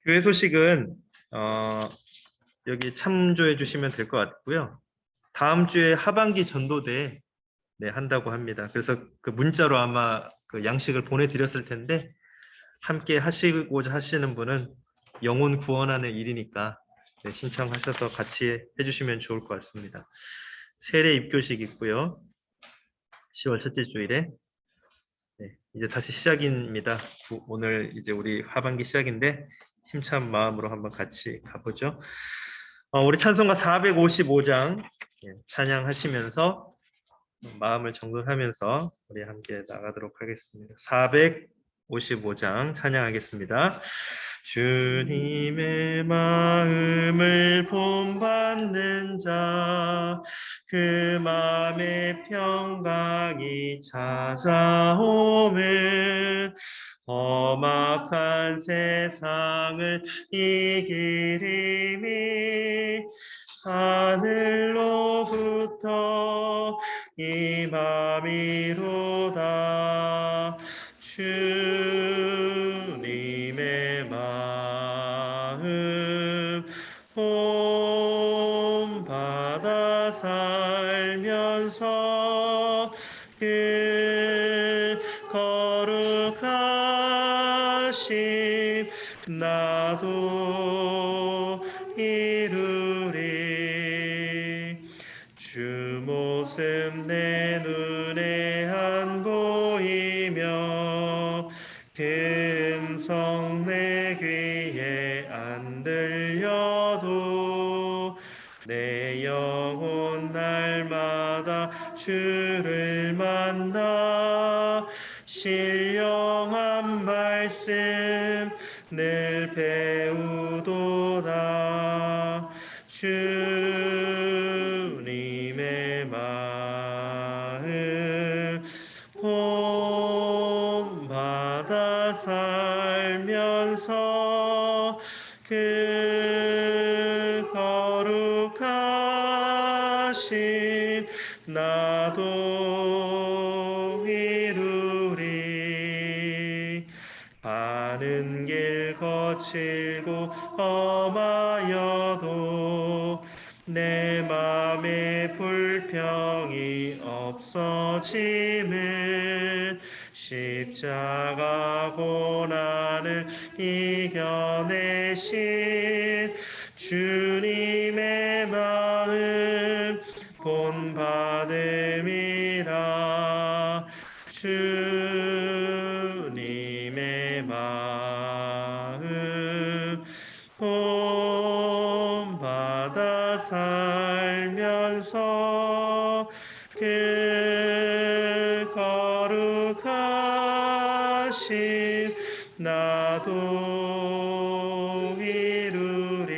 교회 소식은 여기 참조해 주시면 될 것 같고요. 다음 주에 하반기 전도대 한다고 합니다. 그래서 그 문자로 아마 그 양식을 보내드렸을 텐데 함께 하시고자 하시는 분은 영혼 구원하는 일이니까 신청하셔서 같이 해주시면 좋을 것 같습니다. 세례 입교식 있고요. 10월 첫째 주일에 이제 다시 시작입니다. 오늘 이제 우리 하반기 시작인데 힘찬 마음으로 한번 같이 가보죠. 우리 찬송가 455장 찬양하시면서 마음을 정돈하면서 우리 함께 나가도록 하겠습니다. 455장 찬양하겠습니다. 주님의 마음을 본받는 자, 그 마음의 평강이 찾아오면 험악한 세상을 이길 힘이 하늘로부터 임함이로다. 주님의 마음 본받아 살면서 그 거룩하심 나도 이루리. 주 모습 내 눈에 안 보이며 그 음성 내 귀에 안 들려도 내 영혼 날마다 주를 만나 신령한 말씀 늘 배우도다. 주님의 마음 본받아 살면서 그 거룩하심 나도 이루리. 바른 길 거칠고 험하여도 내 맘에 불평이 없어짐을 십자가 고난을 이겨내신 주님의 마음 본받음이라. 주님의 마음 본받아 살면서 그 거룩하심 나도 이루리.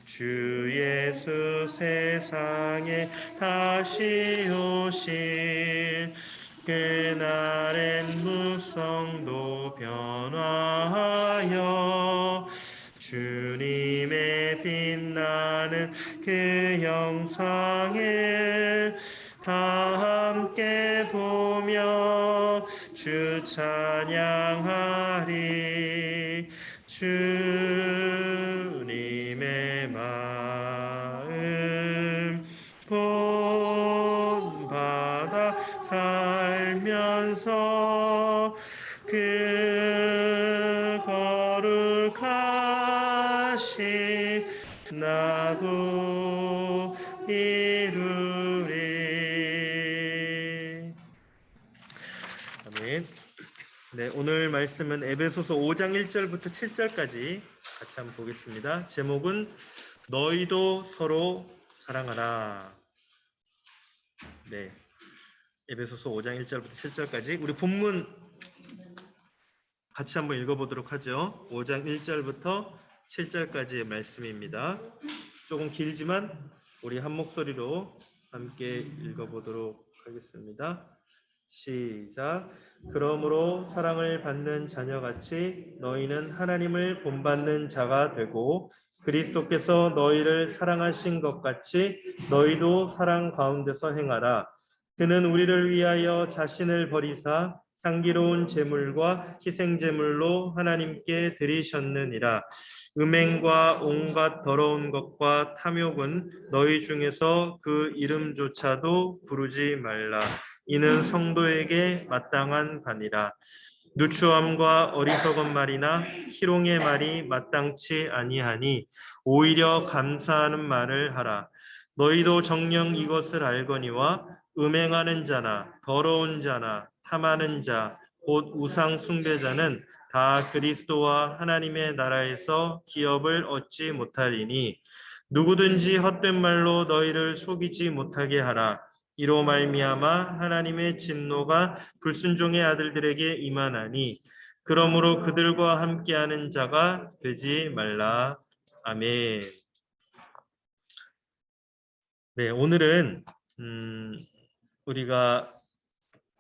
주 예수 세상에 다시 오신 그날엔 무성도 변화하여 주님의 빛나는 그 영상을 다 함께 보며 주 찬양하리. 주님의 마음 본받아 살면서 그 거룩하심 나도 이루리. 아멘. 오늘 말씀은 에베소서 5장 1절부터 7절까지 같이 한번 보겠습니다. 제목은 너희도 서로 사랑하라. 에베소서 5장 1절부터 7절까지 우리 본문 같이 한번 읽어보도록 하죠. 5장 1절부터 7절까지의 말씀입니다. 조금 길지만 우리 한 목소리로 함께 읽어보도록 하겠습니다. 시작. 그러므로 사랑을 받는 자녀같이 너희는 하나님을 본받는 자가 되고 그리스도께서 너희를 사랑하신 것 같이 너희도 사랑 가운데서 행하라. 그는 우리를 위하여 자신을 버리사 향기로운 제물과 희생 제물로 하나님께 드리셨느니라. 음행과 온갖 더러운 것과 탐욕은 너희 중에서 그 이름조차도 부르지 말라. 이는 성도에게 마땅한 바니라. 누추함과 어리석은 말이나 희롱의 말이 마땅치 아니하니 오히려 감사하는 말을 하라. 너희도 정녕 이것을 알거니와 음행하는 자나 더러운 자나 탐하는 자, 곧 우상 숭배자는 다 그리스도와 하나님의 나라에서 기업을 얻지 못하리니 누구든지 헛된 말로 너희를 속이지 못하게 하라. 이로 말미암아 하나님의 진노가 불순종의 아들들에게 임하나니 그러므로 그들과 함께하는 자가 되지 말라. 아멘. 네, 오늘은 우리가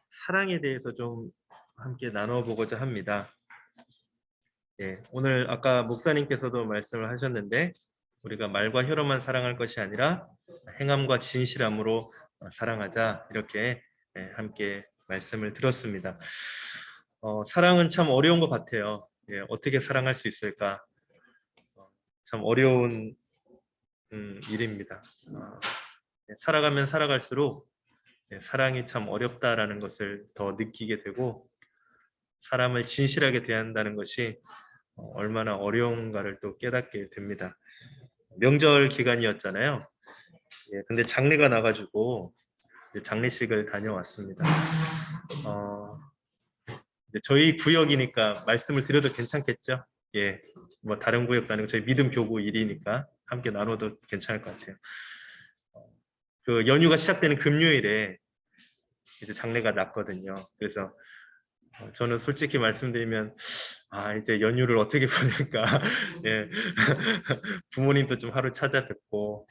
사랑에 대해서 좀 함께 나눠보고자 합니다. 네, 오늘 아까 목사님께서도 말씀을 하셨는데 우리가 말과 혀로만 사랑할 것이 아니라 행함과 진실함으로 사랑하자 이렇게 함께 말씀을 들었습니다. 사랑은 참 어려운 것 같아요. 예, 어떻게 사랑할 수 있을까? 참 어려운 일입니다. 살아가면 살아갈수록 사랑이 참 어렵다라는 것을 더 느끼게 되고 사람을 진실하게 대한다는 것이 얼마나 어려운가를 또 깨닫게 됩니다. 명절 기간이었잖아요. 예, 근데 장례가 나가지고 장례식을 다녀왔습니다. 저희 구역이니까 말씀을 드려도 괜찮겠죠? 예, 뭐 다른 구역도 아니고 저희 믿음 교구 일이니까 함께 나눠도 괜찮을 것 같아요. 그 연휴가 시작되는 금요일에 이제 장례가 났거든요. 그래서 저는 솔직히 말씀드리면 이제 연휴를 어떻게 보낼까. 예. 부모님도 좀 하루 찾아뵙고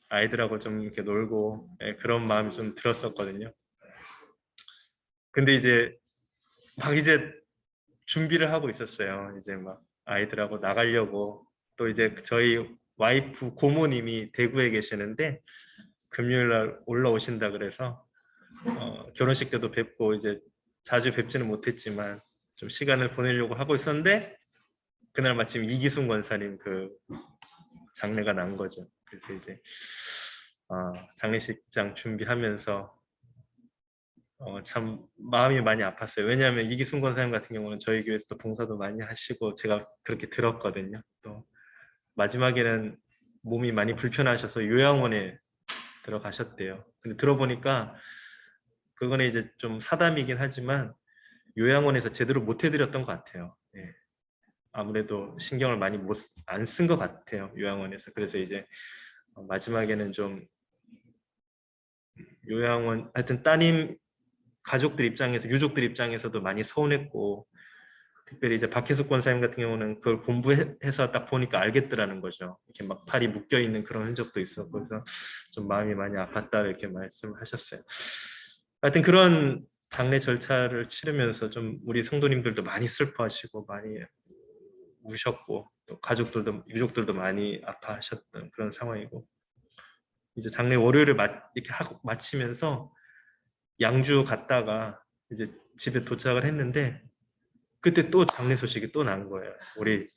아이들하고 좀 이렇게 놀고 그런 마음이 좀 들었었거든요. 근데 이제 막 이제 준비를 하고 있었어요. 이제 막 아이들하고 나가려고 또 이제 저희 와이프 고모님이 대구에 계시는데 금요일 날 올라오신다 그래서 결혼식 때도 뵙고 이제 자주 뵙지는 못했지만 좀 시간을 보내려고 하고 있었는데 그날 마침 이기순 권사님 그 장례가 난 거죠. 그래서 이제 장례식장 준비하면서 참 마음이 많이 아팠어요. 왜냐하면 이기순 권사님 같은 경우는 저희 교회에서도 봉사도 많이 하시고 제가 그렇게 들었거든요. 또 마지막에는 몸이 많이 불편하셔서 요양원에 들어가셨대요. 근데 들어보니까 그거는 이제 좀 사담이긴 하지만 요양원에서 제대로 못 해드렸던 것 같아요. 예. 아무래도 신경을 많이 안 쓴 것 같아요. 요양원에서. 그래서 이제 마지막에는 좀 요양원 하여튼 따님 가족들 입장에서 유족들 입장에서도 많이 서운했고 특별히 이제 박혜숙 권사님 같은 경우는 그걸 공부해서 딱 보니까 알겠더라는 거죠. 이렇게 막 팔이 묶여 있는 그런 흔적도 있었고 그래서 좀 마음이 많이 아팠다 이렇게 말씀을 하셨어요. 하여튼 그런 장례 절차를 치르면서 좀 우리 성도님들도 많이 슬퍼하시고 많이 우셨고 또 가족들도 유족들도 많이 아파하셨던 그런 상황이고 이제 장례 월요일을 이렇게 하고 마치면서 양주 갔다가 이제 집에 도착을 했는데 그때 또 장례 소식이 또 난 거예요. 우리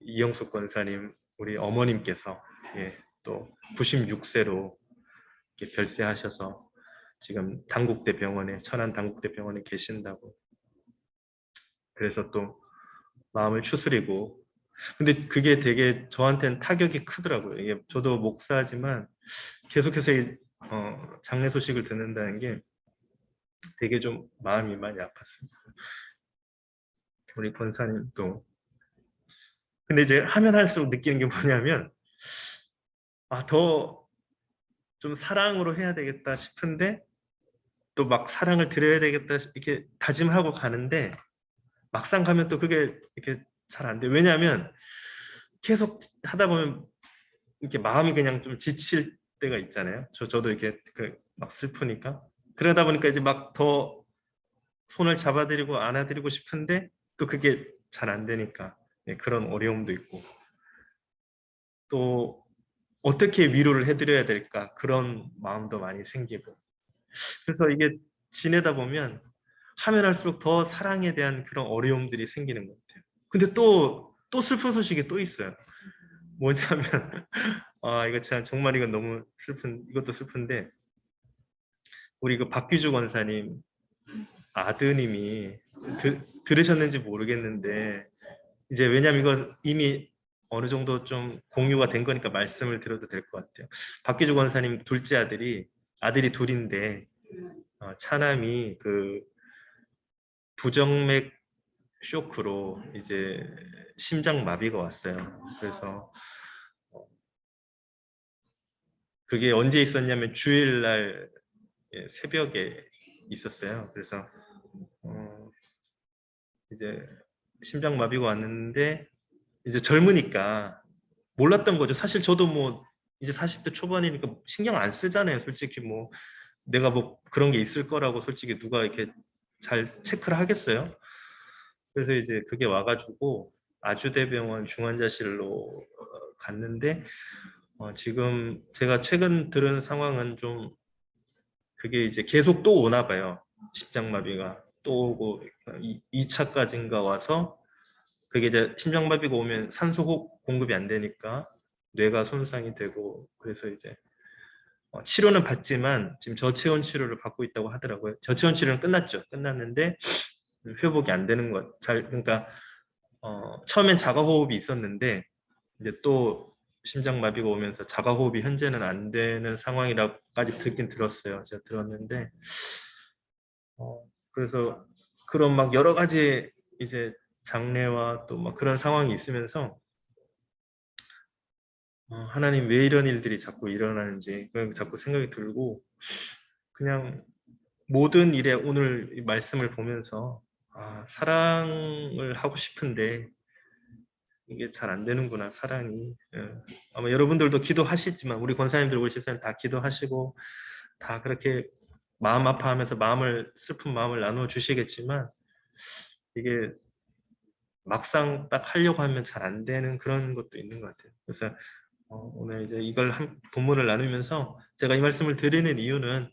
이영숙 권사님, 우리 어머님께서 또 96세로 별세하셔서 지금 단국대 병원에 천안 단국대 병원에 계신다고. 그래서 또 마음을 추스리고 근데 그게 되게 저한테는 타격이 크더라고요. 이게 저도 목사지만 계속해서 장례 소식을 듣는다는 게 되게 좀 마음이 많이 아팠습니다. 우리 권사님도. 근데 이제 하면 할수록 느끼는 게 뭐냐면 더 좀 사랑으로 해야 되겠다 싶은데 또 막 사랑을 드려야 되겠다 이렇게 다짐하고 가는데 막상 가면 또 그게 이렇게 잘 안 돼. 왜냐하면 계속 하다 보면 이렇게 마음이 그냥 좀 지칠 때가 있잖아요. 저도 이렇게 막 슬프니까. 그러다 보니까 이제 막 더 손을 잡아드리고 안아드리고 싶은데 또 그게 잘 안 되니까 그런 어려움도 있고 또 어떻게 위로를 해드려야 될까 그런 마음도 많이 생기고 그래서 이게 지내다 보면 하면 할수록 더 사랑에 대한 그런 어려움들이 생기는 것 같아요. 근데 또 슬픈 소식이 또 있어요. 뭐냐면 아 이거 참 정말 이건 너무 슬픈 이것도 슬픈데 우리 그 박규주 권사님 아드님이 들으셨는지 모르겠는데 이제 왜냐면 이건 이미 어느 정도 좀 공유가 된 거니까 말씀을 드려도 될 것 같아요. 박규주 권사님 둘째 아들이 둘인데 차남이 그 부정맥 쇼크로 이제 심장 마비가 왔어요. 그래서 그게 언제 있었냐면 주일날 새벽에 있었어요. 그래서 이제 심장 마비가 왔는데 이제 젊으니까 몰랐던 거죠. 사실 저도 뭐 이제 40대 초반이니까 신경 안 쓰잖아요. 솔직히 뭐 내가 뭐 그런 게 있을 거라고 솔직히 누가 이렇게 잘 체크를 하겠어요. 그래서 이제 그게 와가지고 아주대병원 중환자실로 갔는데 지금 제가 최근 들은 상황은 좀 그게 이제 계속 또 오나 봐요. 심장마비가 또 오고 2차까지인가 와서 그게 이제 심장마비가 오면 산소 공급이 안 되니까 뇌가 손상이 되고 그래서 이제 치료는 받지만 지금 저체온 치료를 받고 있다고 하더라고요. 저체온 치료는 끝났죠. 끝났는데 회복이 안 되는 것. 그러니까 처음엔 자가호흡이 있었는데 이제 또 심장마비가 오면서 자가호흡이 현재는 안 되는 상황이라고까지 듣긴 들었어요. 제가 들었는데 그래서 그런 막 여러 가지 이제 장래와 또 막 그런 상황이 있으면서 하나님 왜 이런 일들이 자꾸 일어나는지 자꾸 생각이 들고 그냥 모든 일에 오늘 이 말씀을 보면서 사랑을 하고 싶은데 이게 잘 안 되는구나 사랑이. 아마 여러분들도 기도하시지만 우리 권사님들 우리 집사님 다 기도하시고 다 그렇게 마음 아파하면서 슬픈 마음을 나누어 주시겠지만 이게 막상 딱 하려고 하면 잘 안 되는 그런 것도 있는 것 같아요. 그래서 오늘 이제 이걸 본문을 나누면서 제가 이 말씀을 드리는 이유는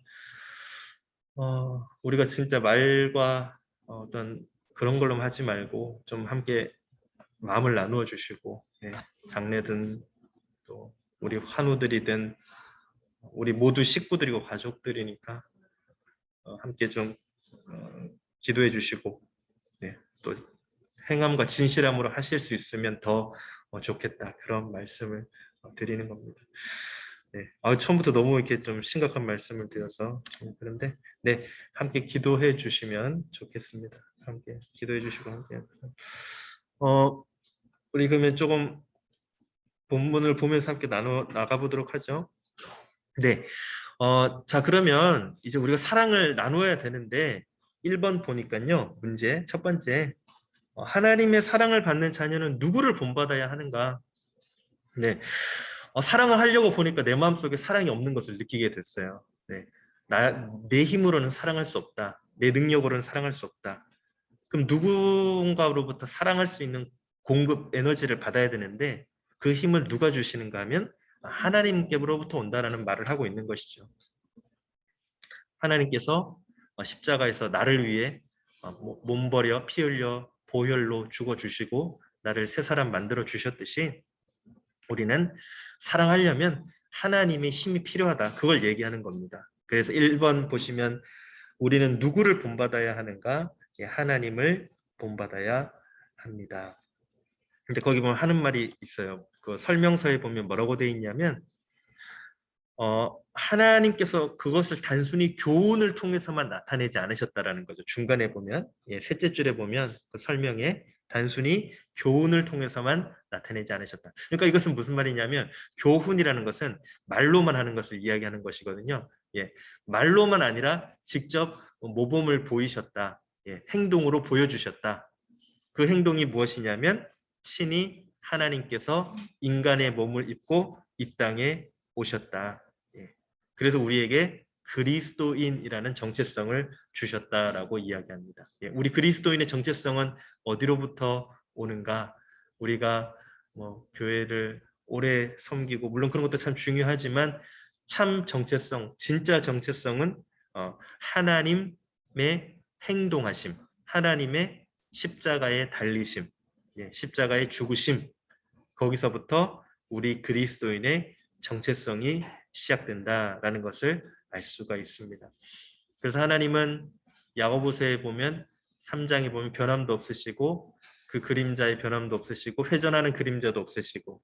우리가 진짜 말과 어떤 그런 걸로만 하지 말고 좀 함께 마음을 나누어 주시고 장래든 또 우리 환우들이든 우리 모두 식구들이고 가족들이니까 함께 좀 기도해 주시고 또 행함과 진실함으로 하실 수 있으면 더 좋겠다 그런 말씀을 드리는 겁니다. 처음부터 너무 이렇게 좀 심각한 말씀을 드려서 그런데 함께 기도해 주시면 좋겠습니다. 함께 기도해 주시고 함께 우리 그러면 조금 본문을 보면서 함께 나가 보도록 하죠. 자 그러면 이제 우리가 사랑을 나누어야 되는데 1번 보니까요. 문제 첫 번째 하나님의 사랑을 받는 자녀는 누구를 본받아야 하는가? 사랑을 하려고 보니까 내 마음속에 사랑이 없는 것을 느끼게 됐어요. 내 힘으로는 사랑할 수 없다. 내 능력으로는 사랑할 수 없다. 그럼 누군가로부터 사랑할 수 있는 공급 에너지를 받아야 되는데 그 힘을 누가 주시는가 하면 하나님께로부터 온다라는 말을 하고 있는 것이죠. 하나님께서 십자가에서 나를 위해 몸 버려 피 흘려 보혈로 죽어주시고 나를 새 사람 만들어 주셨듯이 우리는 사랑하려면 하나님의 힘이 필요하다. 그걸 얘기하는 겁니다. 그래서 1번 보시면 우리는 누구를 본받아야 하는가? 하나님을 본받아야 합니다. 근데 거기 보면 하는 말이 있어요. 그 설명서에 보면 뭐라고 돼 있냐면 하나님께서 그것을 단순히 교훈을 통해서만 나타내지 않으셨다라는 거죠. 중간에 보면 셋째 줄에 보면 그 설명에 단순히 교훈을 통해서만 나타내지 않으셨다. 그러니까 이것은 무슨 말이냐면 교훈이라는 것은 말로만 하는 것을 이야기하는 것이거든요. 말로만 아니라 직접 모범을 보이셨다. 행동으로 보여주셨다. 그 행동이 무엇이냐면 친히 하나님께서 인간의 몸을 입고 이 땅에 오셨다. 그래서 우리에게 그리스도인이라는 정체성을 주셨다라고 이야기합니다. 우리 그리스도인의 정체성은 어디로부터 오는가? 우리가 교회를 오래 섬기고 물론 그런 것도 참 중요하지만 참 정체성, 진짜 정체성은 하나님의 행동하심, 하나님의 십자가의 달리심, 십자가의 죽으심, 거기서부터 우리 그리스도인의 정체성이 시작된다라는 것을 알 수가 있습니다. 그래서 하나님은 야고보서에 보면 3장에 보면 변함도 없으시고 그 그림자의 변함도 없으시고 회전하는 그림자도 없으시고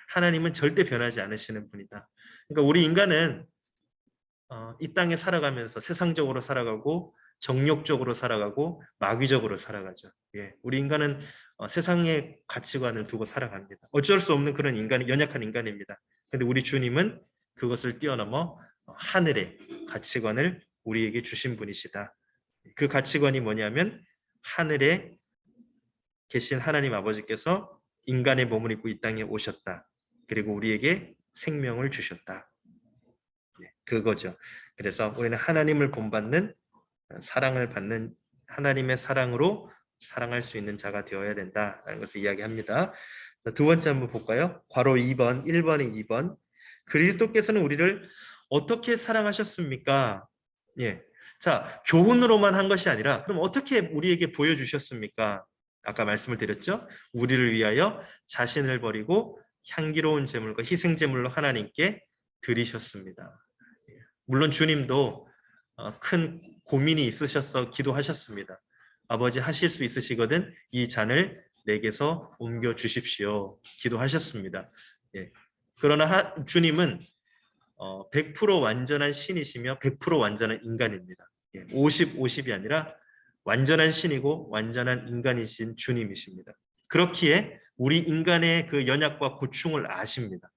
하나님은 절대 변하지 않으시는 분이다. 그러니까 우리 인간은 이 땅에 살아가면서 세상적으로 살아가고 정욕적으로 살아가고 마귀적으로 살아가죠. 우리 인간은 세상의 가치관을 두고 살아갑니다. 어쩔 수 없는 그런 연약한 인간입니다. 그런데 우리 주님은 그것을 뛰어넘어 하늘의 가치관을 우리에게 주신 분이시다. 그 가치관이 뭐냐면 하늘에 계신 하나님 아버지께서 인간의 몸을 입고 이 땅에 오셨다. 그리고 우리에게 생명을 주셨다. 그거죠. 그래서 우리는 하나님을 본받는 사랑을 받는 하나님의 사랑으로 사랑할 수 있는 자가 되어야 된다라는 것을 이야기합니다. 두 번째 한번 볼까요? 괄호 2번, 1번에 2번. 그리스도께서는 우리를 어떻게 사랑하셨습니까? 자, 교훈으로만 한 것이 아니라 그럼 어떻게 우리에게 보여주셨습니까? 아까 말씀을 드렸죠. 우리를 위하여 자신을 버리고 향기로운 제물과 희생 제물로 하나님께 드리셨습니다. 물론 주님도 큰 고민이 있으셔서 기도하셨습니다. 아버지 하실 수 있으시거든 이 잔을 내게서 옮겨 주십시오. 기도하셨습니다. 그러나 주님은 100% 완전한 신이시며 100% 완전한 인간입니다. 50, 50이 아니라 완전한 신이고 완전한 인간이신 주님이십니다. 그렇기에 우리 인간의 그 연약과 고충을 아십니다.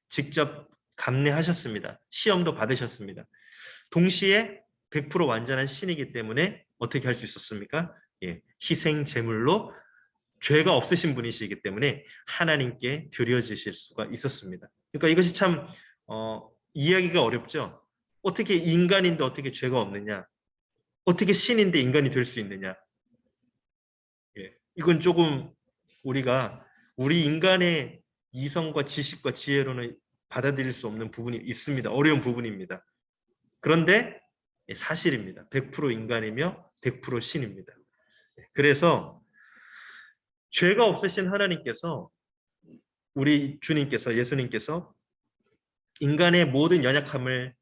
직접 감내하셨습니다. 시험도 받으셨습니다. 동시에 100% 완전한 신이기 때문에 어떻게 할 수 있었습니까? 희생 제물로 죄가 없으신 분이시기 때문에 하나님께 드려지실 수가 있었습니다. 그러니까 이것이 참 이야기가 어렵죠. 어떻게 인간인데 어떻게 죄가 없느냐? 어떻게 신인데 인간이 될 수 있느냐? 이건 조금 우리가 우리 인간의 이성과 지식과 지혜로는 받아들일 수 없는 부분이 있습니다. 어려운 부분입니다. 그런데 사실입니다. 100% 인간이며 100% 신입니다. 그래서 죄가 없으신 하나님께서 우리 주님께서 예수님께서 인간의 모든 연약함을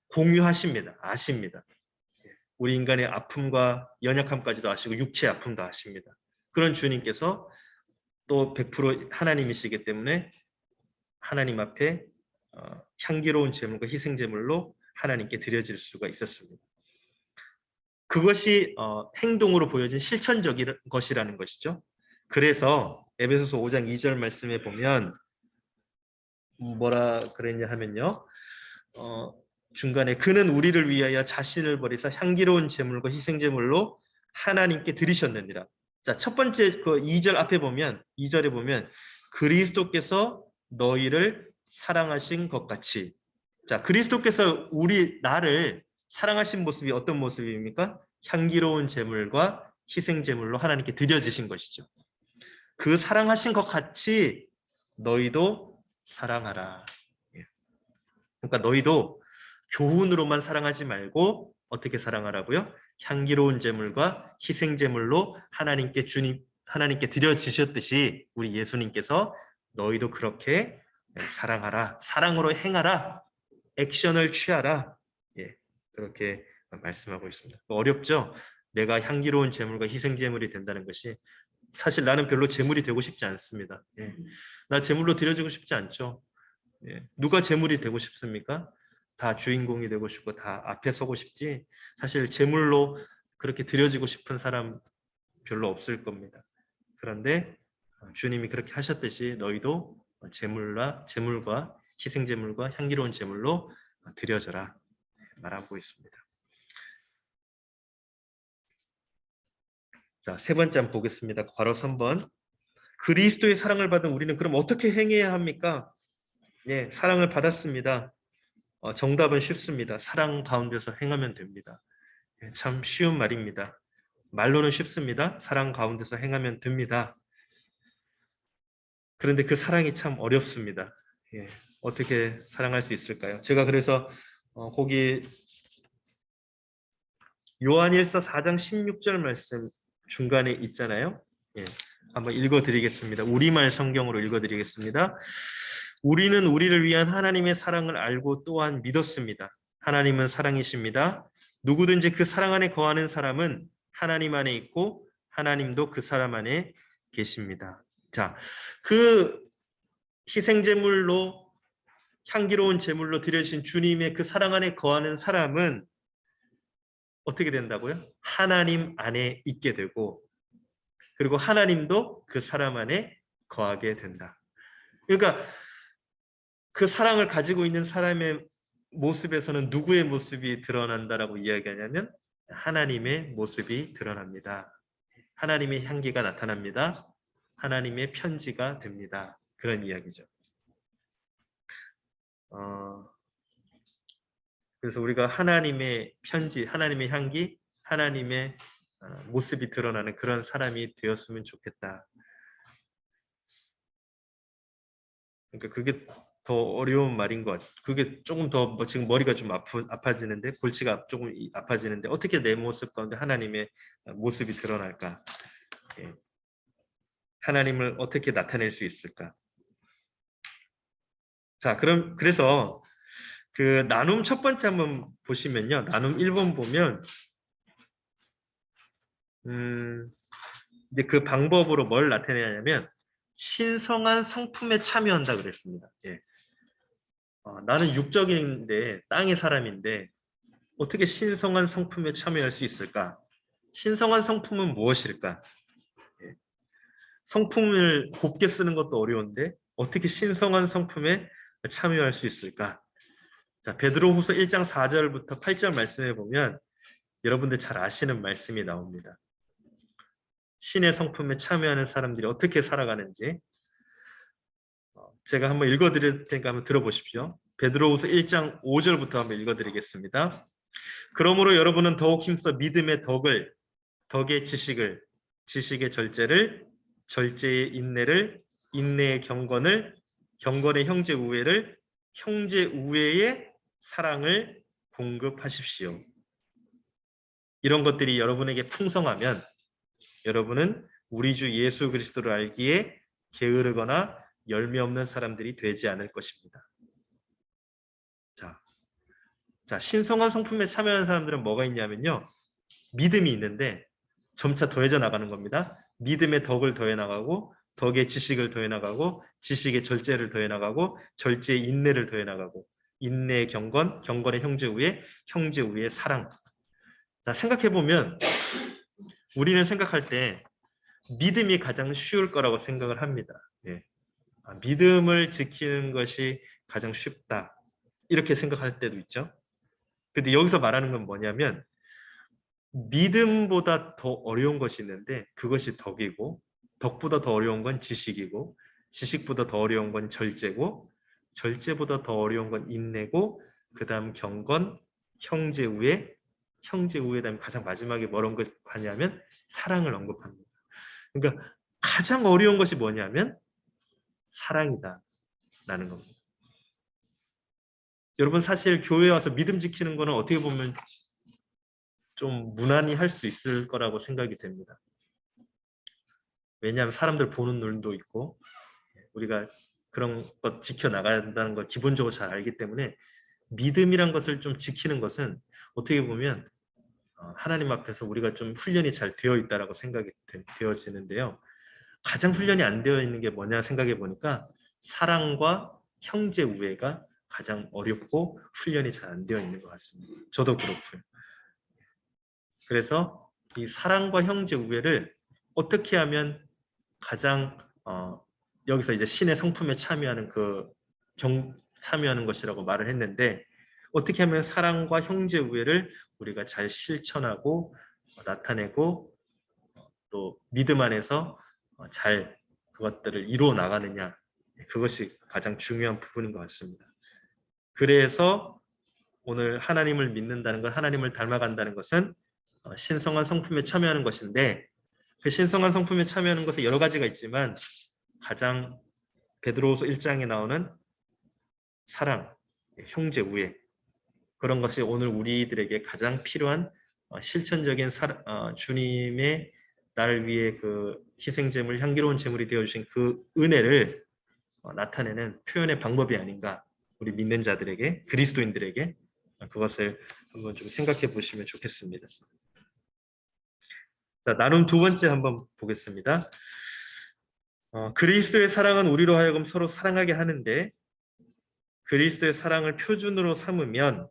공유하십니다. 아십니다. 우리 인간의 아픔과 연약함까지도 아시고 육체의 아픔도 아십니다. 그런 주님께서 또 100% 하나님이시기 때문에 하나님 앞에 향기로운 제물과 희생 제물로 하나님께 드려질 수가 있었습니다. 그것이 행동으로 보여진 실천적인 것이라는 것이죠. 그래서 에베소서 5장 2절 말씀에 보면 뭐라 그랬냐 하면요. 중간에 그는 우리를 위하여 자신을 버리사 향기로운 제물과 희생 제물로 하나님께 드리셨느니라. 자, 첫 번째 그 2절 앞에 보면 2절에 보면 그리스도께서 너희를 사랑하신 것 같이. 자, 그리스도께서 나를 사랑하신 모습이 어떤 모습입니까? 향기로운 제물과 희생 제물로 하나님께 드려지신 것이죠. 그 사랑하신 것 같이 너희도 사랑하라. 그러니까 너희도 교훈으로만 사랑하지 말고 어떻게 사랑하라고요? 향기로운 제물과 희생 제물로 하나님께 드려지셨듯이 우리 예수님께서 너희도 그렇게 사랑하라. 사랑으로 행하라. 액션을 취하라. 그렇게 말씀하고 있습니다. 어렵죠? 내가 향기로운 제물과 희생 제물이 된다는 것이 사실 나는 별로 제물이 되고 싶지 않습니다. 나 제물로 드려지고 싶지 않죠. 누가 제물이 되고 싶습니까? 다 주인공이 되고 싶고 다 앞에 서고 싶지 사실 제물로 그렇게 드려지고 싶은 사람 별로 없을 겁니다. 그런데 주님이 그렇게 하셨듯이 너희도 제물과 희생 제물과 향기로운 제물로 드려져라 말하고 있습니다. 자, 세 번째 한번 보겠습니다. 괄호 3번. 그리스도의 사랑을 받은 우리는 그럼 어떻게 행해야 합니까? 사랑을 받았습니다. 정답은 쉽습니다. 사랑 가운데서 행하면 됩니다. 참 쉬운 말입니다. 말로는 쉽습니다. 사랑 가운데서 행하면 됩니다. 그런데 그 사랑이 참 어렵습니다. 어떻게 사랑할 수 있을까요? 제가 그래서 거기 요한일서 4장 16절 말씀 중간에 있잖아요. 예, 한번 읽어드리겠습니다. 우리말 성경으로 읽어드리겠습니다. 우리는 우리를 위한 하나님의 사랑을 알고 또한 믿었습니다. 하나님은 사랑이십니다. 누구든지 그 사랑 안에 거하는 사람은 하나님 안에 있고 하나님도 그 사람 안에 계십니다. 자, 그 희생제물로 향기로운 제물로 드려진 주님의 그 사랑 안에 거하는 사람은 어떻게 된다고요? 하나님 안에 있게 되고 그리고 하나님도 그 사람 안에 거하게 된다. 그러니까 그 사랑을 가지고 있는 사람의 모습에서는 누구의 모습이 드러난다라고 이야기하냐면 하나님의 모습이 드러납니다. 하나님의 향기가 나타납니다. 하나님의 편지가 됩니다. 그런 이야기죠. 그래서 우리가 하나님의 편지, 하나님의 향기, 하나님의 모습이 드러나는 그런 사람이 되었으면 좋겠다. 그러니까 그게 더 어려운 말인 것 같아요. 그게 조금 더 지금 머리가 좀 아파지는데 골치가 조금 아파지는데 어떻게 내 모습 가운데 하나님의 모습이 드러날까? 예. 하나님을 어떻게 나타낼 수 있을까? 자, 그래서 그 나눔 첫 번째 한번 보시면요. 나눔 1번 보면 이제 그 방법으로 뭘 나타내냐면 신성한 성품에 참여한다 그랬습니다. 예. 나는 육적인데 땅의 사람인데 어떻게 신성한 성품에 참여할 수 있을까? 신성한 성품은 무엇일까? 예. 성품을 곱게 쓰는 것도 어려운데 어떻게 신성한 성품에 참여할 수 있을까? 자, 베드로후서 1장 4절부터 8절 말씀해 보면 여러분들 잘 아시는 말씀이 나옵니다. 신의 성품에 참여하는 사람들이 어떻게 살아가는지 제가 한번 읽어드릴 테니까 한번 들어보십시오. 베드로후서 1장 5절부터 한번 읽어드리겠습니다. 그러므로 여러분은 더욱 힘써 믿음의 덕을, 덕의 지식을, 지식의 절제를, 절제의 인내를, 인내의 경건을, 경건의 형제 우애를, 형제 우애의 사랑을 공급하십시오. 이런 것들이 여러분에게 풍성하면 여러분은 우리 주 예수 그리스도를 알기에 게으르거나 열매 없는 사람들이 되지 않을 것입니다. 자, 신성한 성품에 참여하는 사람들은 뭐가 있냐면요. 믿음이 있는데 점차 더해져 나가는 겁니다. 믿음의 덕을 더해 나가고 덕의 지식을 더해 나가고 지식의 절제를 더해 나가고 절제의 인내를 더해 나가고 인내의 경건, 경건의 형제 우애, 형제 우애의 사랑. 자, 생각해 보면 우리는 생각할 때 믿음이 가장 쉬울 거라고 생각을 합니다. 예. 믿음을 지키는 것이 가장 쉽다. 이렇게 생각할 때도 있죠. 근데 여기서 말하는 건 뭐냐면 믿음보다 더 어려운 것이 있는데 그것이 덕이고 덕보다 더 어려운 건 지식이고 지식보다 더 어려운 건 절제고 절제보다 더 어려운 건 인내고 그 다음 경건, 형제 우애, 형제 우애 다음에 가장 마지막에 뭘 언급하냐면 사랑을 언급합니다. 그러니까 가장 어려운 것이 뭐냐면 사랑이다 라는 겁니다. 여러분 사실 교회에 와서 믿음 지키는 거는 어떻게 보면 좀 무난히 할 수 있을 거라고 생각이 됩니다. 왜냐하면 사람들 보는 눈도 있고 우리가 그런 것 지켜나간다는 걸 기본적으로 잘 알기 때문에 믿음이란 것을 좀 지키는 것은 어떻게 보면 하나님 앞에서 우리가 좀 훈련이 잘 되어 있다라고 생각이 되어지는데요. 가장 훈련이 안 되어 있는 게 뭐냐 생각해 보니까 사랑과 형제 우애가 가장 어렵고 훈련이 잘 안 되어 있는 것 같습니다. 저도 그렇고요. 그래서 이 사랑과 형제 우애를 어떻게 하면 가장 여기서 이제 신의 성품에 참여하는 참여하는 것이라고 말을 했는데 어떻게 하면 사랑과 형제 우애를 우리가 잘 실천하고 나타내고 또 믿음 안에서 잘 그것들을 이루어 나가느냐 그것이 가장 중요한 부분인 것 같습니다. 그래서 오늘 하나님을 믿는다는 것, 하나님을 닮아간다는 것은 신성한 성품에 참여하는 것인데 그 신성한 성품에 참여하는 것에 여러 가지가 있지만 가장 베드로후서 1장에 나오는 사랑, 형제 우애 그런 것이 오늘 우리들에게 가장 필요한 실천적인 주님의 나를 위해 그 희생제물, 향기로운 제물이 되어주신 그 은혜를 나타내는 표현의 방법이 아닌가, 우리 믿는 자들에게, 그리스도인들에게 그것을 한번 좀 생각해 보시면 좋겠습니다. 자, 나눔 두 번째 한번 보겠습니다. 그리스도의 사랑은 우리로 하여금 서로 사랑하게 하는데, 그리스도의 사랑을 표준으로 삼으면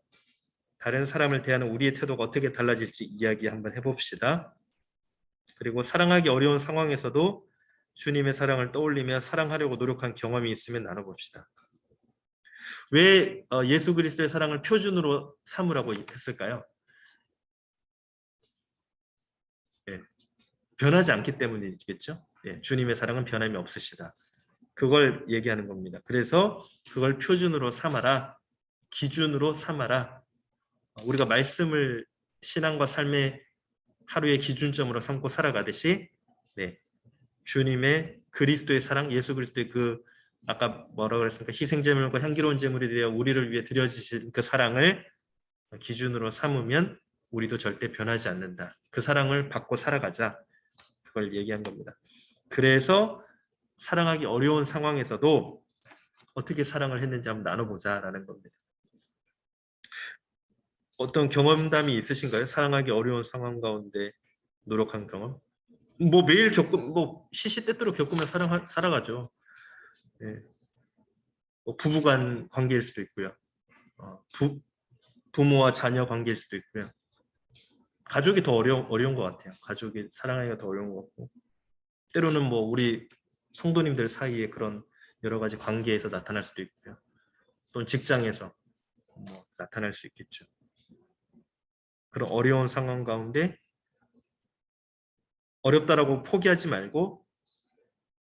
다른 사람을 대하는 우리의 태도가 어떻게 달라질지 이야기 한번 해봅시다. 그리고 사랑하기 어려운 상황에서도 주님의 사랑을 떠올리며 사랑하려고 노력한 경험이 있으면 나눠봅시다. 왜 예수 그리스도의 사랑을 표준으로 삼으라고 했을까요? 예, 변하지 않기 때문이겠죠. 예, 주님의 사랑은 변함이 없으시다. 그걸 얘기하는 겁니다. 그래서 그걸 표준으로 삼아라, 기준으로 삼아라. 우리가 말씀을 신앙과 삶의 하루의 기준점으로 삼고 살아가듯이, 네, 주님의 그리스도의 사랑, 예수 그리스도의 그 아까 뭐라고 그랬습니까? 희생제물과 향기로운 제물이 되어 우리를 위해 드려지신 그 사랑을 기준으로 삼으면 우리도 절대 변하지 않는다. 그 사랑을 받고 살아가자. 그걸 얘기한 겁니다. 그래서 사랑하기 어려운 상황에서도 어떻게 사랑을 했는지 한번 나눠보자라는 겁니다. 어떤 경험담이 있으신가요? 사랑하기 어려운 상황 가운데 노력한 경험? 뭐 매일 뭐 시시때때로 겪으면 살아가죠. 네. 뭐 부부간 관계일 수도 있고요. 부모와 자녀 관계일 수도 있고요. 가족이 더 어려운 것 같아요. 가족이 사랑하기가 더 어려운 것 같고, 때로는 뭐 우리 성도님들 사이에 그런 여러 가지 관계에서 나타날 수도 있고요. 또는 직장에서 뭐 나타날 수 있겠죠. 그런 어려운 상황 가운데 어렵다라고 포기하지 말고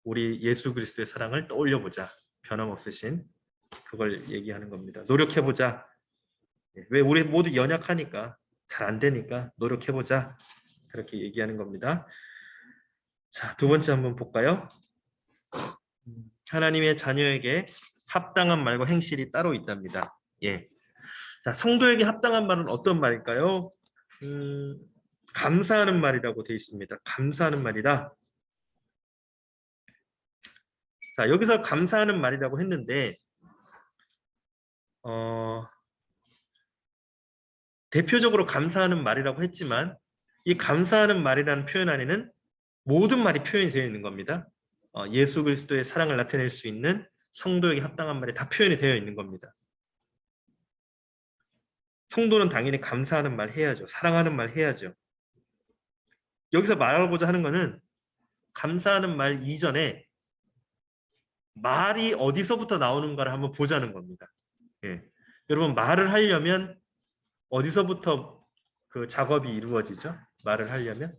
우리 예수 그리스도의 사랑을 떠올려보자. 변함없으신 그걸 얘기하는 겁니다. 노력해보자. 왜 우리 모두 연약하니까, 잘 안 되니까 노력해보자. 그렇게 얘기하는 겁니다. 자, 두 번째 한번 볼까요? 하나님의 자녀에게 합당한 말과 행실이 따로 있답니다. 예. 자, 성도에게 합당한 말은 어떤 말일까요? 감사하는 말이라고 되어 있습니다. 감사하는 말이다. 자, 여기서 감사하는 말이라고 했는데, 대표적으로 감사하는 말이라고 했지만, 이 감사하는 말이라는 표현 안에는 모든 말이 표현이 되어 있는 겁니다. 예수 그리스도의 사랑을 나타낼 수 있는 성도에게 합당한 말이 다 표현이 되어 있는 겁니다. 성도는 당연히 감사하는 말 해야죠. 사랑하는 말 해야죠. 여기서 말하고자 하는 것은 감사하는 말 이전에 말이 어디서부터 나오는가를 한번 보자는 겁니다. 예. 여러분, 말을 하려면 어디서부터 그 작업이 이루어지죠? 말을 하려면?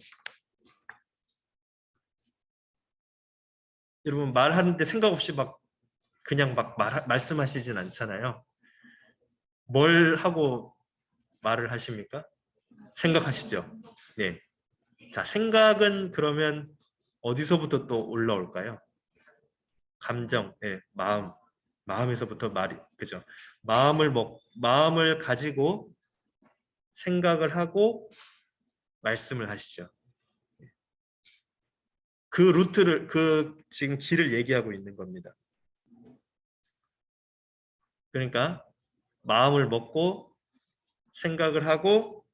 여러분, 말하는데 생각 없이 그냥 말씀하시진 않잖아요. 뭘 하고 말을 하십니까? 생각하시죠? 예. 자, 생각은 그러면 어디서부터 또 올라올까요? 감정, 예, 마음에서부터 그죠? 마음을 가지고 생각을 하고 말씀을 하시죠. 지금 길을 얘기하고 있는 겁니다. 그러니까 마음을 먹고 생각을 하고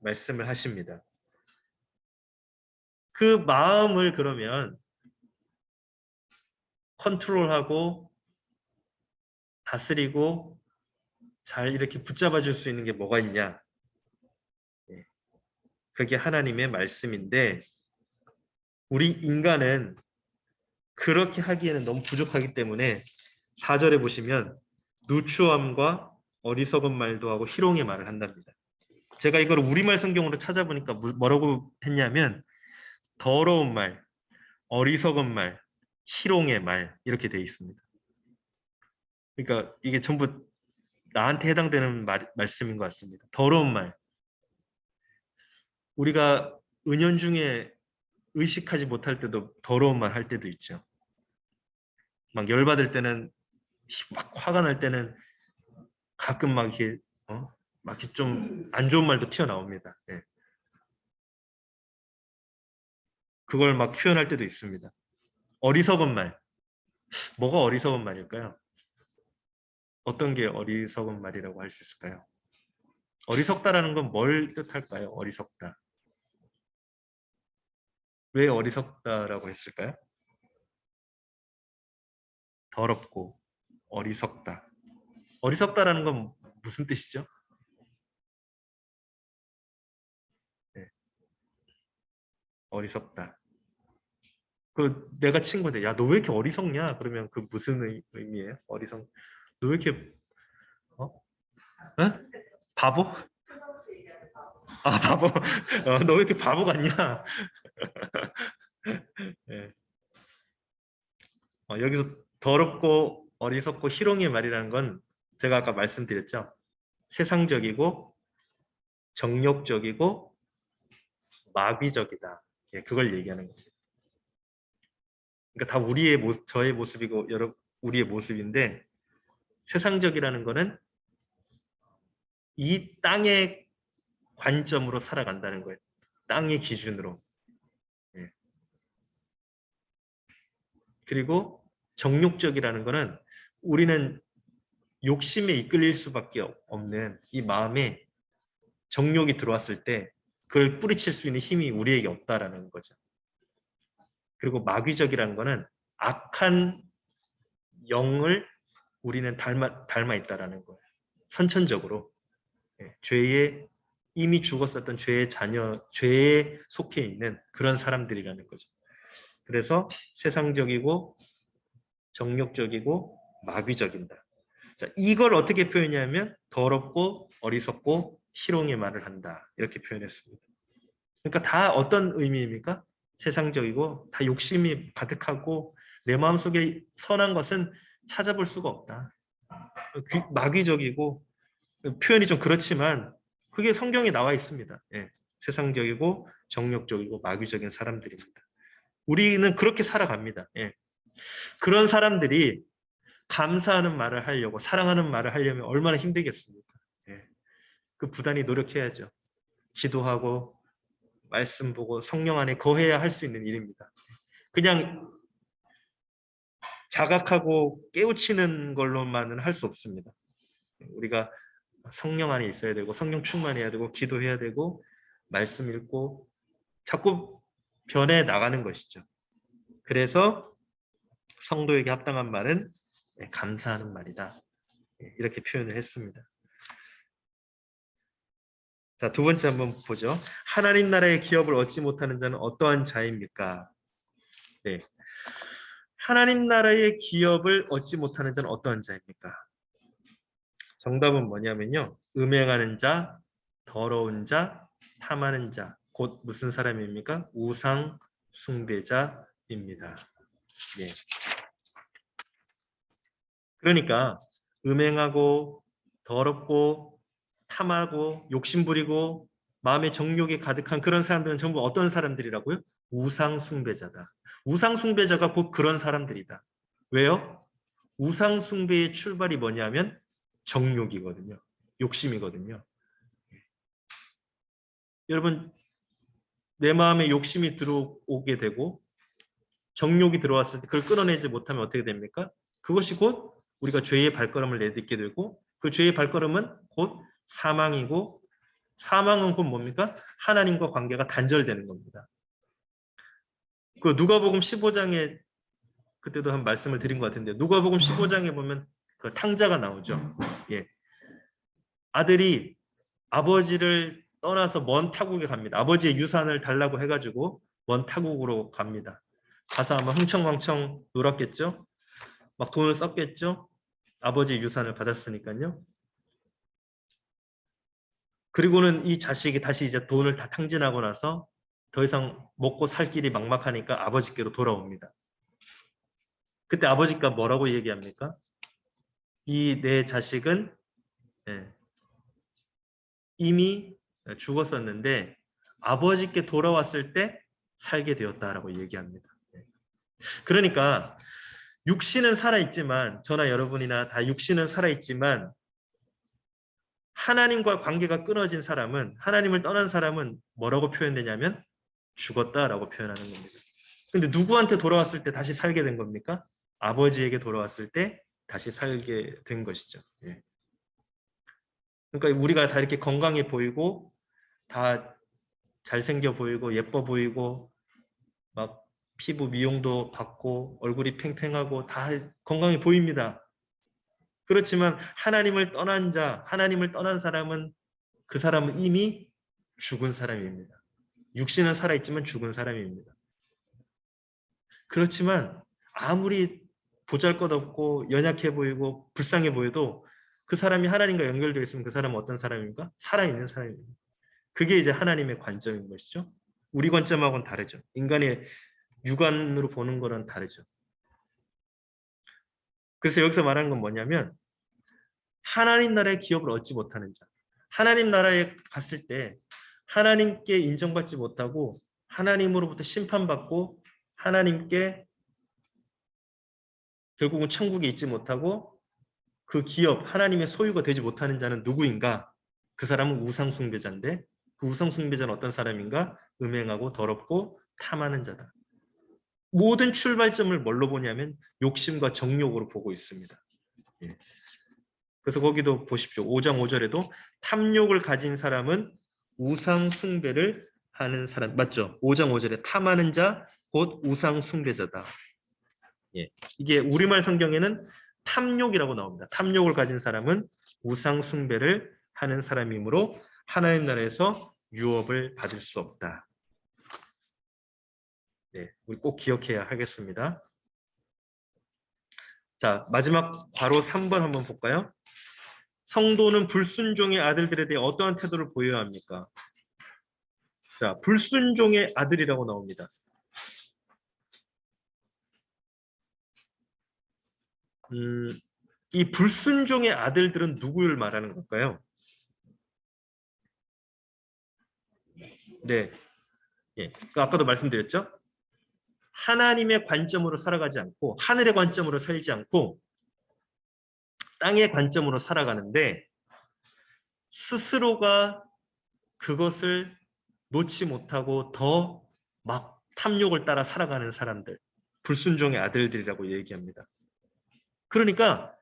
말씀을 하십니다. 그 마음을 그러면 컨트롤하고 다스리고 잘 이렇게 붙잡아 줄 수 있는 게 뭐가 있냐? 그게 하나님의 말씀인데, 우리 인간은 그렇게 하기에는 너무 부족하기 때문에 4절에 보시면 누추함과 어리석은 말도 하고 희롱의 말을 한답니다. 제가 이걸 우리말 성경으로 찾아보니까 뭐라고 했냐면 더러운 말, 어리석은 말, 희롱의 말 이렇게 되어 있습니다. 그러니까 이게 전부 나한테 해당되는 말씀인 것 같습니다. 더러운 말. 우리가 은연중에 의식하지 못할 때도 더러운 말 할 때도 있죠. 막 열받을 때는, 막 화가 날 때는 가끔 막 이렇게 좀 안 좋은 말도 튀어나옵니다. 예. 그걸 막 표현할 때도 있습니다. 어리석은 말. 뭐가 어리석은 말일까요? 어떤 게 어리석은 말이라고 할 수 있을까요? 어리석다라는 건 뭘 뜻할까요? 어리석다. 왜 어리석다라고 했을까요? 더럽고 어리석다. 어리석다라는 건 무슨 뜻이죠? 네, 어리석다. 그 내가 친구인데 야, 너 왜 이렇게 어리석냐? 그러면 그 무슨 의미예요? 어리석. 너 왜 이렇게 어? 어? 바보? 아, 바보. 너 왜 이렇게 바보 같냐? 네. 여기서 더럽고 어리석고 희롱의 말이라는 건 제가 아까 말씀드렸죠. 세상적이고 정욕적이고 마귀적이다. 예, 그걸 얘기하는 거예요. 그러니까 다 우리의 저의 모습이고 우리의 모습인데 세상적이라는 거는 이 땅의 관점으로 살아간다는 거예요. 땅의 기준으로. 예. 그리고 정욕적이라는 거는 우리는 욕심에 이끌릴 수밖에 없는 이 마음에 정욕이 들어왔을 때 그걸 뿌리칠 수 있는 힘이 우리에게 없다라는 거죠. 그리고 마귀적이라는 거는 악한 영을 우리는 닮아 있다라는 거예요. 선천적으로. 예, 죄에 이미 죽었었던 죄의 자녀, 죄에 속해 있는 그런 사람들이라는 거죠. 그래서 세상적이고 정욕적이고 마귀적이다. 자, 이걸 어떻게 표현하냐면 더럽고 어리석고 희롱의 말을 한다. 이렇게 표현했습니다. 그러니까 다 어떤 의미입니까? 세상적이고 다 욕심이 가득하고 내 마음속에 선한 것은 찾아볼 수가 없다. 마귀적이고 표현이 좀 그렇지만 그게 성경에 나와 있습니다. 예, 세상적이고 정욕적이고 마귀적인 사람들입니다. 우리는 그렇게 살아갑니다. 예. 그런 사람들이 감사하는 말을 하려고 사랑하는 말을 하려면 얼마나 힘들겠습니까? 예. 그 부단히 노력해야죠. 기도하고 말씀 보고 성령 안에 거해야 할 수 있는 일입니다. 그냥 자각하고 깨우치는 걸로만은 할 수 없습니다. 우리가 성령 안에 있어야 되고 성령 충만해야 되고 기도해야 되고 말씀 읽고 자꾸 변해 나가는 것이죠. 그래서 성도에게 합당한 말은 감사하는 말이다. 이렇게 표현을 했습니다. 자, 두 번째 한번 보죠. 하나님 나라의 기업을 얻지 못하는 자는 어떠한 자입니까? 네. 하나님 나라의 기업을 얻지 못하는 자는 어떠한 자입니까? 정답은 뭐냐면요. 음행하는 자, 더러운 자, 탐하는 자, 곧 무슨 사람입니까? 우상 숭배자입니다. 예. 그러니까 음행하고 더럽고 탐하고 욕심부리고 마음의 정욕이 가득한 그런 사람들은 전부 어떤 사람들이라고요? 우상 숭배자다. 우상 숭배자가 곧 그런 사람들이다. 왜요? 우상 숭배의 출발이 뭐냐면 정욕이거든요. 욕심이거든요. 여러분, 내 마음에 욕심이 들어오게 되고 정욕이 들어왔을 때 그걸 끌어내지 못하면 어떻게 됩니까? 그것이 곧 우리가 죄의 발걸음을 내딛게 되고 그 죄의 발걸음은 곧 사망이고 사망은 곧 뭡니까? 하나님과 관계가 단절되는 겁니다. 그 누가복음 15장에 그때도 한 말씀을 드린 것 같은데 누가복음 15장에 보면 그 탕자가 나오죠. 예. 아들이 아버지를 떠나서 먼 타국에 갑니다. 아버지의 유산을 달라고 해가지고 먼 타국으로 갑니다. 가서 아마 흥청망청 놀았겠죠. 막 돈을 썼겠죠. 아버지의 유산을 받았으니까요. 그리고는 이 자식이 다시 이제 돈을 다 탕진하고 나서 더 이상 먹고 살 길이 막막하니까 아버지께로 돌아옵니다. 그때 아버지가 뭐라고 얘기합니까? 이 내 자식은 이미 죽었었는데 아버지께 돌아왔을 때 살게 되었다라고 얘기합니다. 그러니까 육신은 살아있지만 저나 여러분이나 다 육신은 살아있지만 하나님과 관계가 끊어진 사람은 하나님을 떠난 사람은 뭐라고 표현되냐면 죽었다라고 표현하는 겁니다. 근데 누구한테 돌아왔을 때 다시 살게 된 겁니까? 아버지에게 돌아왔을 때 다시 살게 된 것이죠. 예. 그러니까 우리가 다 이렇게 건강해 보이고 다 잘생겨 보이고 예뻐 보이고 막 피부 미용도 받고 얼굴이 팽팽하고 다 건강해 보입니다. 그렇지만 하나님을 떠난 자, 하나님을 떠난 사람은 그 사람은 이미 죽은 사람입니다. 육신은 살아있지만 죽은 사람입니다. 그렇지만 아무리 보잘것없고 연약해 보이고 불쌍해 보여도 그 사람이 하나님과 연결되어 있으면 그 사람은 어떤 사람입니까? 살아있는 사람입니다. 그게 이제 하나님의 관점인 것이죠. 우리 관점하고는 다르죠. 인간의 육안으로 보는 거랑 다르죠. 그래서 여기서 말하는 건 뭐냐면 하나님 나라의 기업을 얻지 못하는 자. 하나님 나라에 갔을 때 하나님께 인정받지 못하고 하나님으로부터 심판받고 하나님께 결국은 천국에 있지 못하고 그 기업, 하나님의 소유가 되지 못하는 자는 누구인가? 그 사람은 우상숭배자인데 그 우상숭배자는 어떤 사람인가? 음행하고 더럽고 탐하는 자다. 모든 출발점을 뭘로 보냐면 욕심과 정욕으로 보고 있습니다. 예. 그래서 거기도 보십시오. 5장 5절에도 탐욕을 가진 사람은 우상숭배를 하는 사람. 맞죠? 5장 5절에 탐하는 자, 곧 우상숭배자다. 예. 이게 우리말 성경에는 탐욕이라고 나옵니다. 탐욕을 가진 사람은 우상숭배를 하는 사람이므로 하나님 나라에서 유업을 받을 수 없다. 네, 우리 꼭 기억해야 하겠습니다. 자, 마지막 괄호 3번 한번 볼까요? 성도는 불순종의 아들들에 대해 어떠한 태도를 보여야 합니까? 자, 불순종의 아들이라고 나옵니다. 이 불순종의 아들들은 누구를 말하는 걸까요? 네, 예, 아까도 말씀드렸죠? 하나님의 관점으로 살아가지 않고 하늘의 관점으로 살지 않고 땅의 관점으로 살아가는데 스스로가 그것을 놓지 못하고 더 막 탐욕을 따라 살아가는 사람들, 불순종의 아들들이라고 얘기합니다. 그러니까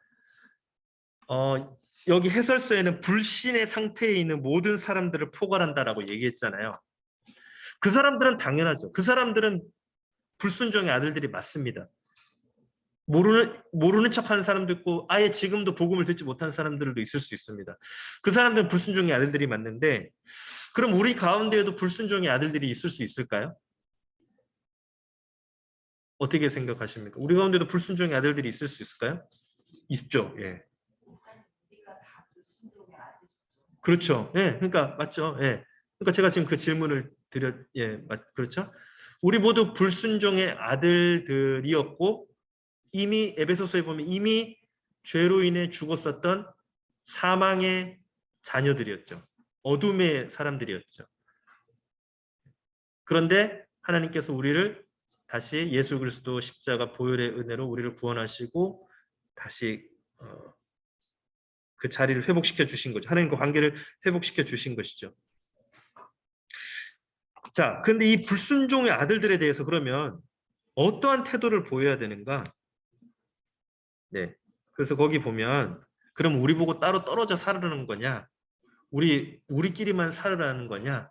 여기 해설서에는 불신의 상태에 있는 모든 사람들을 포괄한다라고 얘기했잖아요. 그 사람들은 당연하죠. 그 사람들은 불순종의 아들들이 맞습니다. 모르는 척하는 사람도 있고 아예 지금도 복음을 듣지 못하는 사람들도 있을 수 있습니다. 그 사람들은 불순종의 아들들이 맞는데 그럼 우리 가운데에도 불순종의 아들들이 있을 수 있을까요? 어떻게 생각하십니까? 우리 가운데도 불순종의 아들들이 있을 수 있을까요? 있죠. 예. 그렇죠. 예. 그러니까 맞죠. 예. 그러니까 제가 지금 그 질문을 그렇죠. 우리 모두 불순종의 아들들이었고 이미 에베소서에 보면 이미 죄로 인해 죽었었던 사망의 자녀들이었죠. 어둠의 사람들이었죠. 그런데 하나님께서 우리를 다시 예수 그리스도 십자가 보혈의 은혜로 우리를 구원하시고 다시 그 자리를 회복시켜 주신 거죠. 하나님과 관계를 회복시켜 주신 것이죠. 자, 근데 이 불순종의 아들들에 대해서 그러면 어떠한 태도를 보여야 되는가? 네. 그래서 거기 보면 그럼 우리 보고 따로 떨어져 살으라는 거냐? 우리끼리만 살으라는 거냐?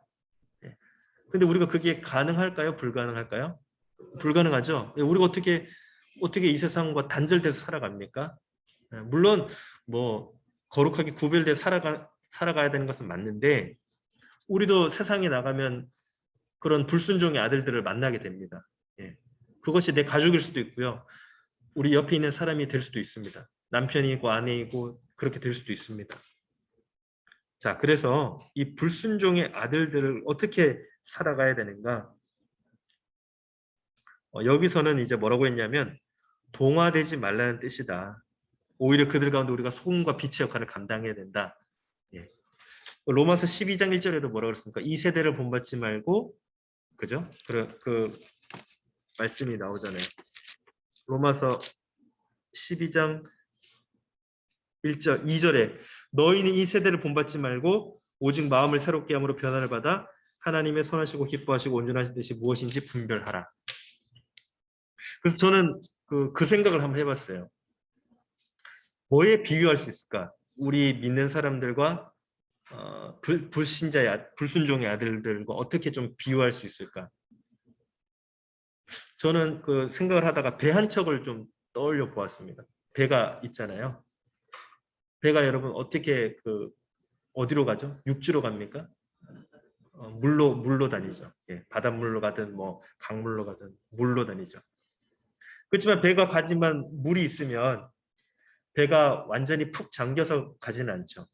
네. 근데 우리가 그게 가능할까요? 불가능할까요? 불가능하죠. 우리가 어떻게 이 세상과 단절돼서 살아갑니까? 물론 뭐 거룩하게 구별돼 살아가야 되는 것은 맞는데 우리도 세상에 나가면 그런 불순종의 아들들을 만나게 됩니다. 예. 그것이 내 가족일 수도 있고요. 우리 옆에 있는 사람이 될 수도 있습니다. 남편이고 아내이고 그렇게 될 수도 있습니다. 자, 그래서 이 불순종의 아들들을 어떻게 살아가야 되는가? 여기서는 이제 뭐라고 했냐면 동화되지 말라는 뜻이다. 오히려 그들 가운데 우리가 소금과 빛의 역할을 감당해야 된다. 예. 로마서 12장 1절에도 뭐라고 그랬습니까? 이 세대를 본받지 말고 그죠? 그 말씀이 나오잖아요. 로마서 12장 1절, 2절에 너희는 이 세대를 본받지 말고 오직 마음을 새롭게 함으로 변화를 받아 하나님의 선하시고 기뻐하시고 온전하신 뜻이 무엇인지 분별하라. 그래서 저는 그 생각을 한번 해봤어요. 뭐에 비유할 수 있을까? 우리 믿는 사람들과 불신자의 불순종의 아들들과 어떻게 좀 비유할 수 있을까? 저는 그 생각을 하다가 배 한 척을 좀 떠올려 보았습니다. 배가 있잖아요. 배가 여러분 어떻게 어디로 가죠? 육지로 갑니까? 물로 다니죠. 예, 바닷물로 가든 뭐 강물로 가든 물로 다니죠. 그렇지만 배가 가지만 물이 있으면 배가 완전히 푹 잠겨서 가지는 않죠.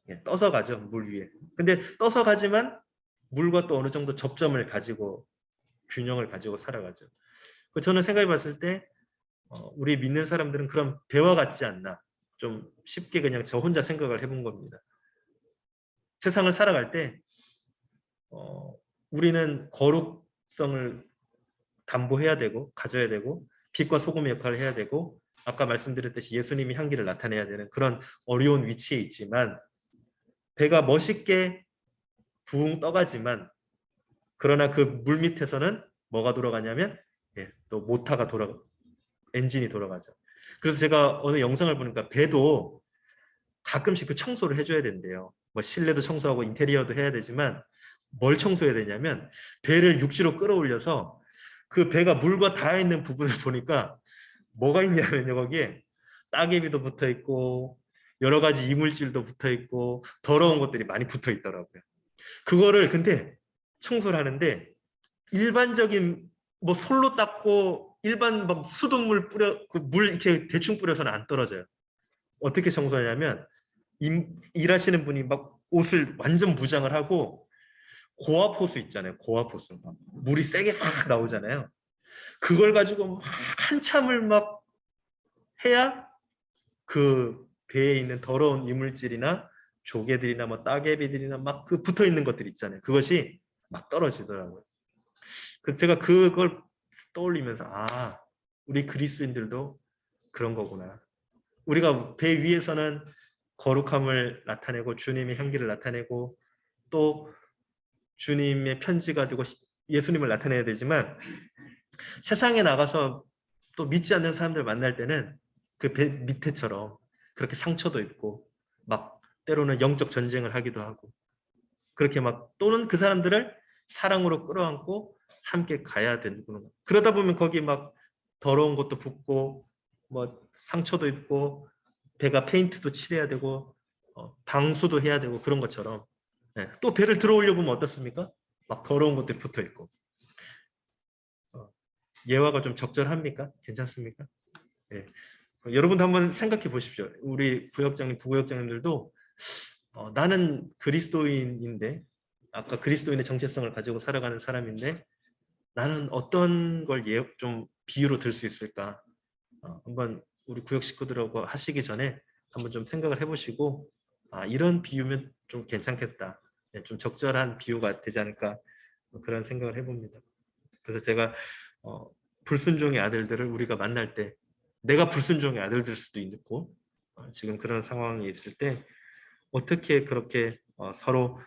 예, 떠서 가죠, 물 위에. 근데 떠서 가지만 물과 또 어느 정도 접점을 가지고 균형을 가지고 살아가죠. 저는 생각해 봤을 때 우리 믿는 사람들은 그런 배와 같지 않나. 좀 쉽게 그냥 저 혼자 생각을 해본 겁니다. 세상을 살아갈 때 우리는 거룩성을 담보해야 되고 가져야 되고 빛과 소금의 역할을 해야 되고 아까 말씀드렸듯이 예수님이 향기를 나타내야 되는 그런 어려운 위치에 있지만 배가 멋있게 붕 떠가지만 그러나 그 물 밑에서는 뭐가 돌아가냐면 또 모터가 엔진이 돌아가죠. 그래서 제가 어느 영상을 보니까 배도 가끔씩 그 청소를 해줘야 된대요. 뭐 실내도 청소하고 인테리어도 해야 되지만 뭘 청소해야 되냐면 배를 육지로 끌어올려서 그 배가 물과 닿아 있는 부분을 보니까 뭐가 있냐면요. 거기에 따개비도 붙어 있고 여러 가지 이물질도 붙어 있고 더러운 것들이 많이 붙어 있더라고요. 그거를 근데 청소를 하는데 일반적인 뭐 솔로 닦고 일반 막 수돗물 물 이렇게 대충 뿌려서는 안 떨어져요. 어떻게 청소하냐면 일하시는 분이 막 옷을 완전 무장을 하고 고압호수 있잖아요. 고압호수 막 물이 세게 확 나오잖아요. 그걸 가지고 막 한참을 막 해야 그 배에 있는 더러운 이물질이나 조개들이나 뭐 따개비들이나 막 그 붙어 있는 것들 있잖아요. 그것이 막 떨어지더라고요. 그래서 제가 그걸 떠올리면서 우리 그리스도인들도 그런 거구나. 우리가 배 위에서는 거룩함을 나타내고 주님의 향기를 나타내고 또 주님의 편지가 되고 예수님을 나타내야 되지만 세상에 나가서 또 믿지 않는 사람들 만날 때는 그 배 밑에처럼 그렇게 상처도 있고 막 때로는 영적 전쟁을 하기도 하고 그렇게 막 또는 그 사람들을 사랑으로 끌어안고 함께 가야 되는구나. 그러다 보면 거기 막 더러운 것도 붙고 뭐 상처도 있고 배가 페인트도 칠해야 되고 방수도 해야 되고 그런 것처럼 또 배를 들어올려 보면 어떻습니까? 막 더러운 것들이 붙어 있고 예화가 좀 적절합니까? 괜찮습니까? 예. 여러분도 한번 생각해 보십시오. 우리 부역장님, 부구역장님들도 나는 그리스도인인데 아까 그리스도인의 정체성을 가지고 살아가는 사람인데 나는 어떤 걸 좀 비유로 들 수 있을까? 한번 우리 구역 식구들하고 하시기 전에 한번 좀 생각을 해보시고 이런 비유면 좀 괜찮겠다. 좀 적절한 비유가 되지 않을까 그런 생각을 해봅니다. 그래서 제가 불순종의 아들들을 우리가 만날 때 내가 불순종의 아들들 수도 있고 지금 그런 상황이 있을 때 어떻게 그렇게 서로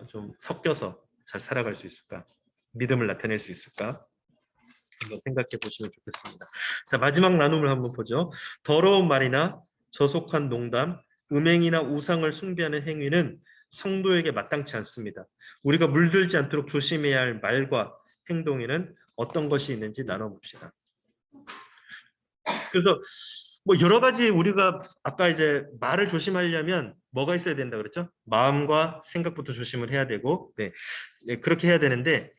좀 섞여서 잘 살아갈 수 있을까? 믿음을 나타낼 수 있을까? 한번 생각해 보시면 좋겠습니다. 자, 마지막 나눔을 한번 보죠. 더러운 말이나 저속한 농담, 음행이나 우상을 숭배하는 행위는 성도에게 마땅치 않습니다. 우리가 물들지 않도록 조심해야 할 말과 행동에는 어떤 것이 있는지 나눠봅시다. 그래서 뭐 여러 가지 우리가 아까 이제 말을 조심하려면 뭐가 있어야 된다 그랬죠? 마음과 생각부터 조심을 해야 되고, 네, 그렇게 해야 되는데,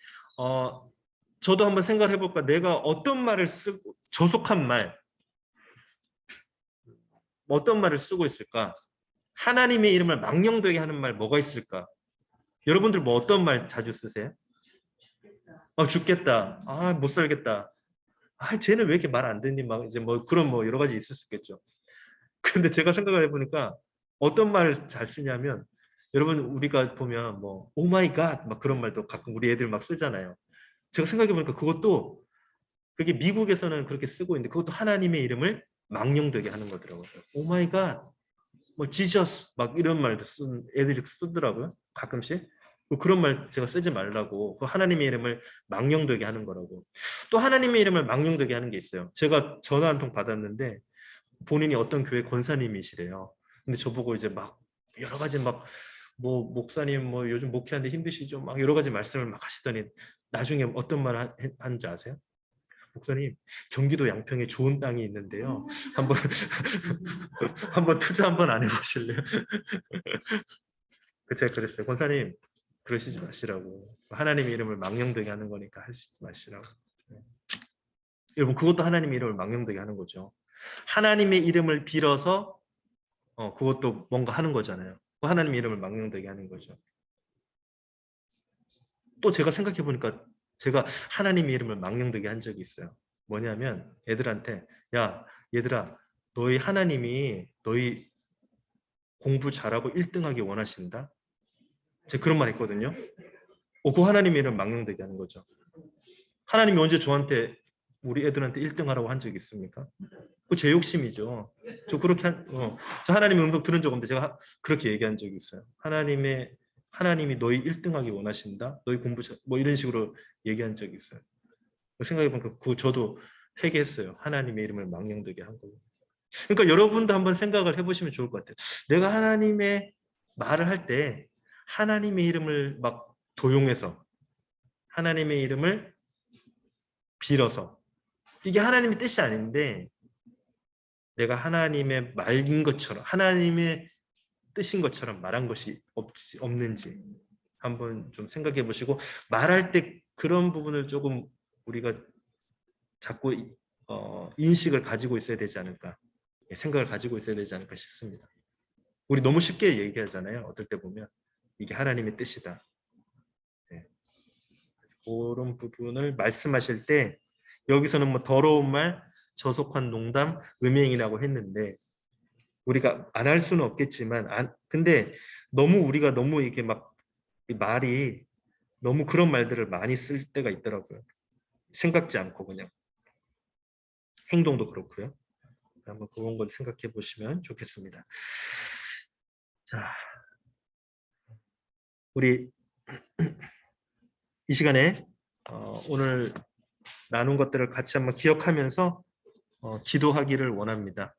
저도 한번 생각을 해볼까? 내가 어떤 말을 쓰고, 조속한 말, 어떤 말을 쓰고 있을까? 하나님의 이름을 망령되게 하는 말 뭐가 있을까? 여러분들 뭐 어떤 말 자주 쓰세요? 죽겠다. 못 살겠다. 쟤는 왜 이렇게 말 안 듣니? 막 이제 뭐 그런 뭐 여러 가지 있을 수 있겠죠. 근데 제가 생각을 해보니까 어떤 말을 잘 쓰냐면 여러분 우리가 보면 뭐 오 마이 갓 막 그런 말도 가끔 우리 애들 막 쓰잖아요. 제가 생각해보니까 그것도 그게 미국에서는 그렇게 쓰고 있는데 그것도 하나님의 이름을 망령되게 하는 거더라고요. 오 마이 갓, 뭐 지저스 막 이런 말도 애들이 쓰더라고요. 가끔씩. 그런 말 제가 쓰지 말라고. 그 하나님의 이름을 망령되게 하는 거라고. 또 하나님의 이름을 망령되게 하는 게 있어요. 제가 전화 한 통 받았는데 본인이 어떤 교회 권사님이시래요. 근데 저보고 이제 막 여러 가지 막 뭐 목사님 뭐 요즘 목회하는데 힘드시죠? 막 여러 가지 말씀을 막 하시더니 나중에 어떤 말 하는지 아세요? 목사님, 경기도 양평에 좋은 땅이 있는데요. 한번 한번 투자 한번 안 해보실래요? 제가 그랬어요. 권사님, 그러시지 마시라고. 하나님의 이름을 망령되게 하는 거니까 하시지 마시라고. 여러분, 그것도 하나님의 이름을 망령되게 하는 거죠. 하나님의 이름을 빌어서 그것도 뭔가 하는 거잖아요. 하나님의 이름을 망령되게 하는 거죠. 또 제가 생각해 보니까 제가 하나님의 이름을 망령되게 한 적이 있어요. 뭐냐면 애들한테 야 얘들아 너희 하나님이 너희 공부 잘하고 1등하기 원하신다. 제가 그런 말 했거든요. 그 하나님의 이름 망령되게 하는 거죠. 하나님이 언제 저한테 우리 애들한테 1등 하라고 한 적이 있습니까? 그 제 욕심이죠. 저 그렇게 저 하나님의 음성 들은 적 없는데 제가 그렇게 얘기한 적이 있어요. 하나님이 너희 1등하기 원하신다. 너희 공부 뭐 이런 식으로 얘기한 적이 있어요. 생각해보니까 저도 회개했어요. 하나님의 이름을 망령되게 한 거예요. 그러니까 여러분도 한번 생각을 해보시면 좋을 것 같아요. 내가 하나님의 말을 할 때 하나님의 이름을 막 도용해서 하나님의 이름을 빌어서 이게 하나님의 뜻이 아닌데 내가 하나님의 말인 것처럼 하나님의 뜻인 것처럼 말한 것이 없는지 한번 좀 생각해 보시고 말할 때 그런 부분을 조금 우리가 자꾸 인식을 가지고 있어야 되지 않을까 생각을 가지고 있어야 되지 않을까 싶습니다. 우리 너무 쉽게 얘기하잖아요. 어떨 때 보면 이게 하나님의 뜻이다. 네. 그런 부분을 말씀하실 때 여기서는 뭐 더러운 말, 저속한 농담, 음행이라고 했는데 우리가 안 할 수는 없겠지만 근데 우리가 너무 이게 막 말이 너무 그런 말들을 많이 쓸 때가 있더라고요. 생각지 않고 그냥 행동도 그렇고요. 한번 그런 걸 생각해 보시면 좋겠습니다. 자, 우리 이 시간에 오늘 나눈 것들을 같이 한번 기억하면서 기도하기를 원합니다.